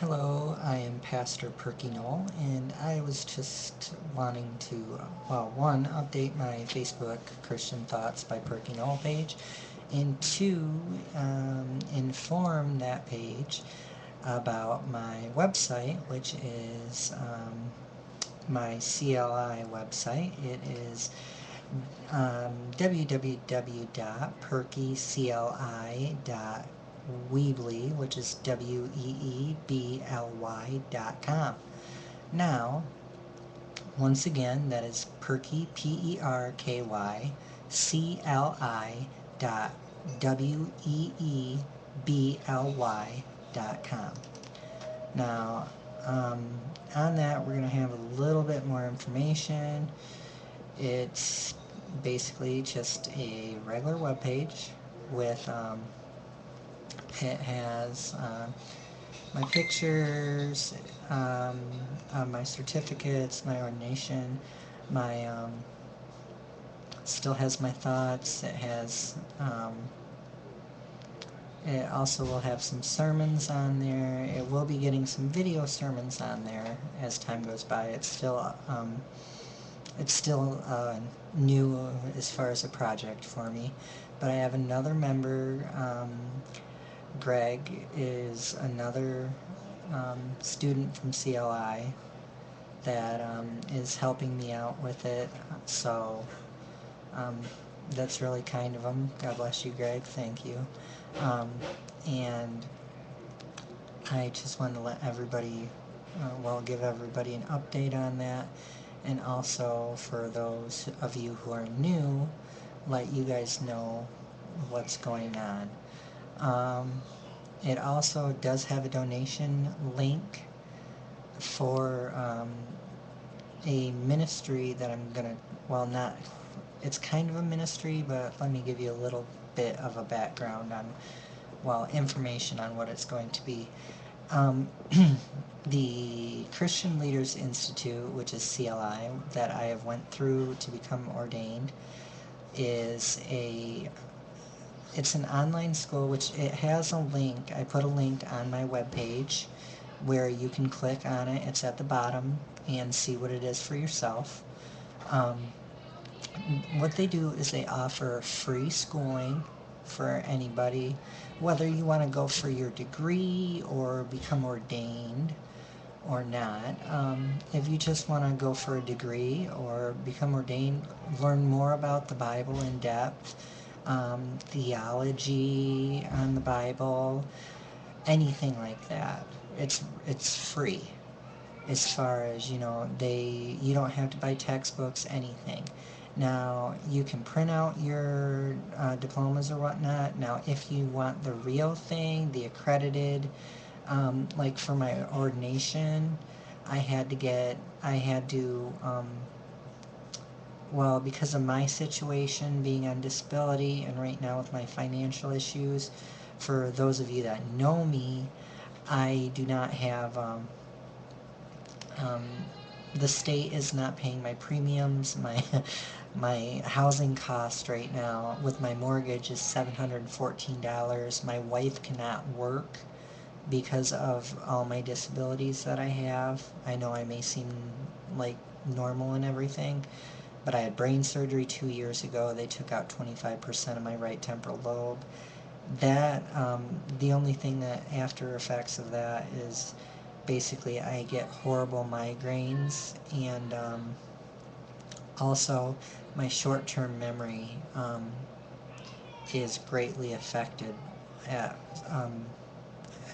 Hello, I am Pastor Perky Knoll, and I was just wanting to, well, one, update my Facebook Christian Thoughts by Perky Knoll page, and two, inform that page about my website, which is my CLI website. It is www.perkycli.weebly, which is weebly.com. Now, once again, that is Perky, Perky, CLI dot weebly.com. Now, on that, we're going to have a little bit more information. It's basically just a regular web page with it has my pictures, my certificates, my ordination, my still has my thoughts. It also will have some sermons on there. It will be getting some video sermons on there as time goes by. It's still new as far as a project for me, but I have another member. Greg is another student from CLI that is helping me out with it. So um, that's really kind of him. God bless you, Greg. Thank you. And I just wanted to let everybody, give everybody an update on that. And also for those of you who are new, let you guys know what's going on. It also does have a donation link for a ministry that I'm gonna, not, it's kind of a ministry, but let me give you a little bit of a background on, information on what it's going to be. The Christian Leaders Institute, which is CLI, that I have went through to become ordained, it's an online school, which it has a link. I put a link on my webpage where you can click on it. It's at the bottom and see what it is for yourself. What they do is they offer free schooling for anybody, whether you want to go for your degree or become ordained or not. If you just want to go for a degree or become ordained, learn more about the Bible in depth, theology on the Bible, anything like that. It's free. As far as you don't have to buy textbooks, anything. Now you can print out your diplomas or whatnot. Now if you want the real thing, the accredited, like for my ordination, I had to because of my situation being on disability and right now with my financial issues, for those of you that know me, I do not have um, the state is not paying my premiums. My housing cost right now with my mortgage is $714. My wife cannot work because of all my disabilities that I have. I know I may seem like normal and everything, but I had brain surgery 2 years ago. They took out 25% of my right temporal lobe. That the only thing that after effects of that is basically I get horrible migraines, and also my short-term memory is greatly affected at um,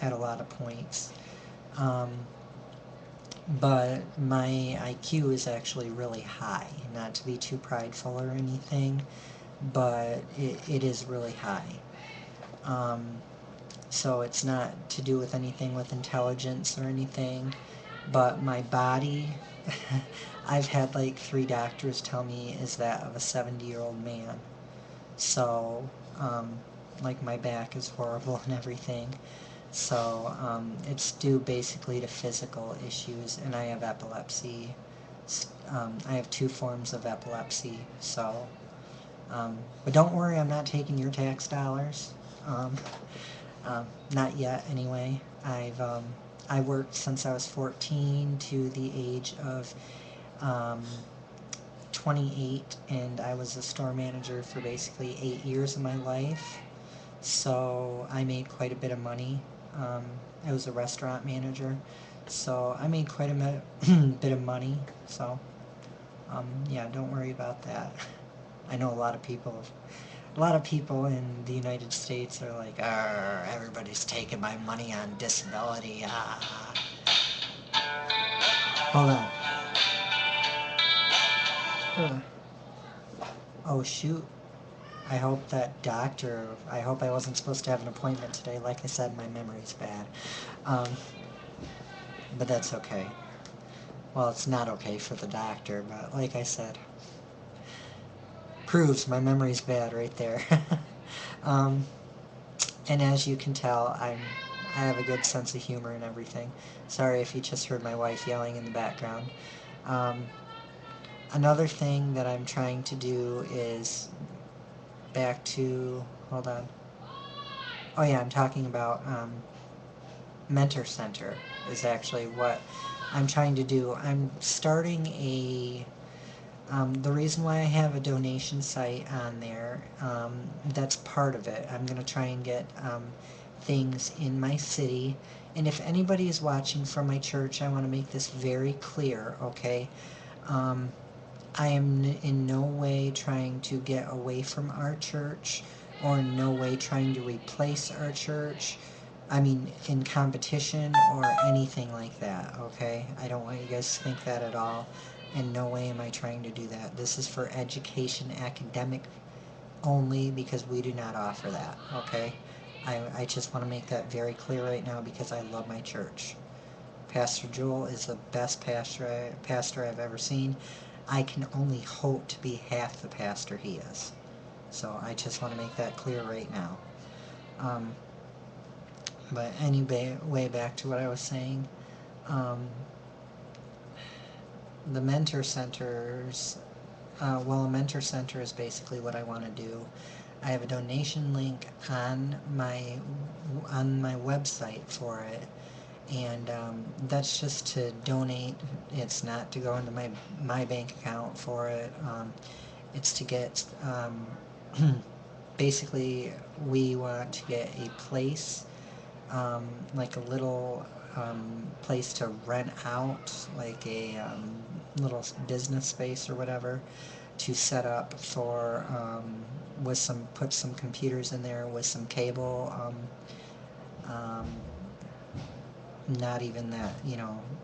at a lot of points. Um, but my IQ is actually really high. Not to be too prideful or anything, but it is really high. Um, so it's not to do with anything with intelligence or anything, but my body, I've had like 3 doctors tell me is that of a 70-year-old man. So, like my back is horrible and everything. So, it's due basically to physical issues, and I have epilepsy. I have 2 forms of epilepsy, so, but don't worry, I'm not taking your tax dollars. Not yet, anyway. I worked since I was 14 to the age of um, 28, and I was a store manager for basically 8 years of my life. So I made quite a bit of money. I was a restaurant manager, so I made quite a bit of money. So yeah, don't worry about that. I know a lot of people in the United States are like, everybody's taking my money on disability. Hold on. Oh shoot. I hope I wasn't supposed to have an appointment today. Like I said, my memory's bad. Um, but that's okay. Well, it's not okay for the doctor, but like I said, proves my memory's bad right there. um, and as you can tell, I have a good sense of humor and everything. Sorry if you just heard my wife yelling in the background. Um, Another thing that I'm trying to do is back to, hold on. Oh yeah, I'm talking about Mentor Center is actually what I'm trying to do. I'm starting the reason why I have a donation site on there, that's part of it. I'm going to try and get things in my city. And if anybody is watching from my church, I want to make this very clear, okay? I am in no way trying to get away from our church, or in no way trying to replace our church. I mean, in competition or anything like that, okay? I don't want you guys to think that at all. In no way am I trying to do that. This is for education, academic only, because we do not offer that, okay? I just want to make that very clear right now because I love my church. Pastor Joel is the best pastor I've ever seen. I can only hope to be half the pastor he is. So I just want to make that clear right now. But anyway, way back to what I was saying. The mentor centers, a mentor center is basically what I want to do. I have a donation link on my website for it, and that's just to donate. It's not to go into my bank account for it. It's to get basically we want to get a place, like a little place to rent out, like a little business space or whatever, to set up for with put some computers in there with some cable. Not even that,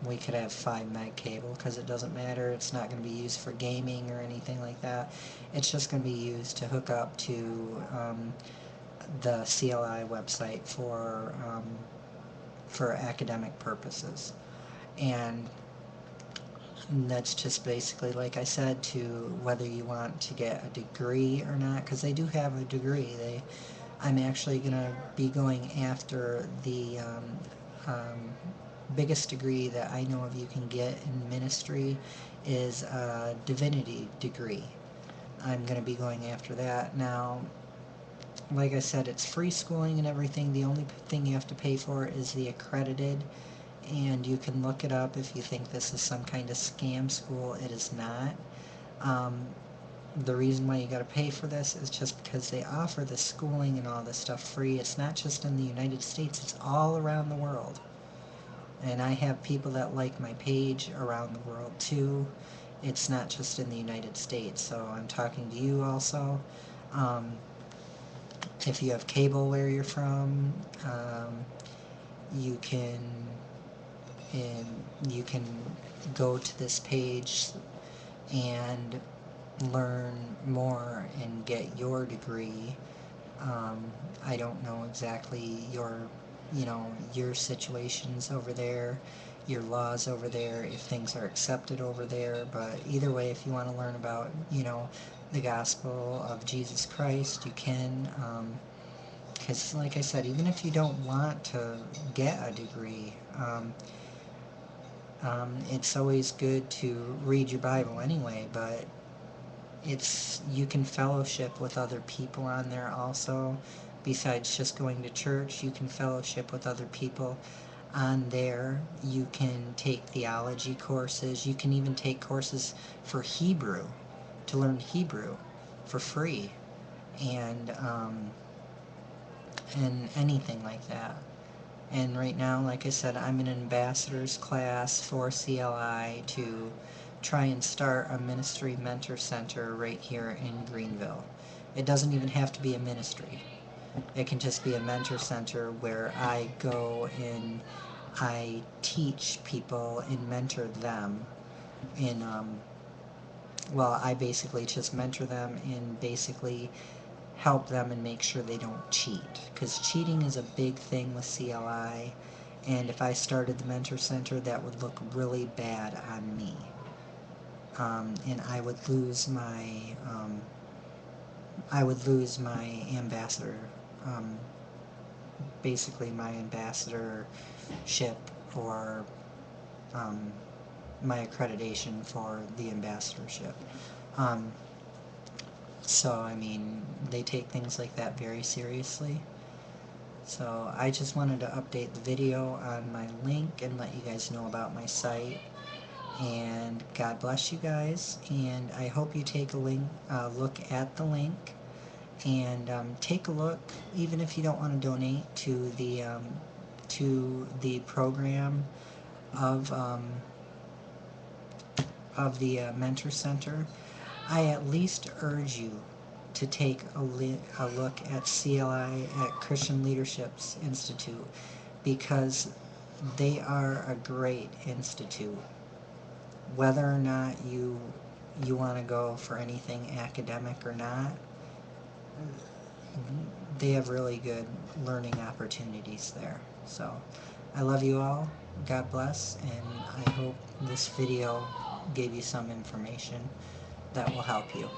we could have 5 meg cable, because it doesn't matter. It's not going to be used for gaming or anything like that. It's just going to be used to hook up to the CLI website for academic purposes. And that's just basically, like I said, to whether you want to get a degree or not, because they do have a degree. I'm actually going to be going after the biggest degree that I know of you can get in ministry is a divinity degree. I'm going to be going after that. Now, like I said, it's free schooling and everything. The only thing you have to pay for is the accredited, and you can look it up if you think this is some kind of scam school. It is not. The reason why you got to pay for this is just because they offer the schooling and all this stuff free. It's not just in the United States, it's all around the world. And I have people that like my page around the world too. It's not just in the United States, so I'm talking to you also. If you have cable where you're from, you can go to this page and learn more and get your degree. I don't know exactly your situations over there, your laws over there, if things are accepted over there, but either way, if you want to learn about, the gospel of Jesus Christ, you can, because like I said, even if you don't want to get a degree, it's always good to read your Bible anyway, but you can fellowship with other people on there also. Besides just going to church, you can fellowship with other people. On there, you can take theology courses. You can even take courses for Hebrew, to learn Hebrew for free, and anything like that. And right now, like I said, I'm in an ambassador's class for CLI to try and start a ministry mentor center right here in Greenville. It doesn't even have to be a ministry. It can just be a mentor center where I go and I teach people and mentor them in, well, I basically just mentor them and basically help them and make sure they don't cheat. Because cheating is a big thing with CLI, and if I started the mentor center, that would look really bad on me. And I would lose my, ambassador, basically my ambassadorship, or my accreditation for the ambassadorship. So, I mean, they take things like that very seriously. So, I just wanted to update the video on my link and let you guys know about my site. And God bless you guys. And I hope you take a look at the link. And take a look, even if you don't want to donate, to the program of the Mentor Center. I at least urge you to take a look at CLI, at Christian Leadership Institute, because they are a great institute. Whether or not you want to go for anything academic or not, they have really good learning opportunities there. So, I love you all. God bless, and I hope this video gave you some information that will help you.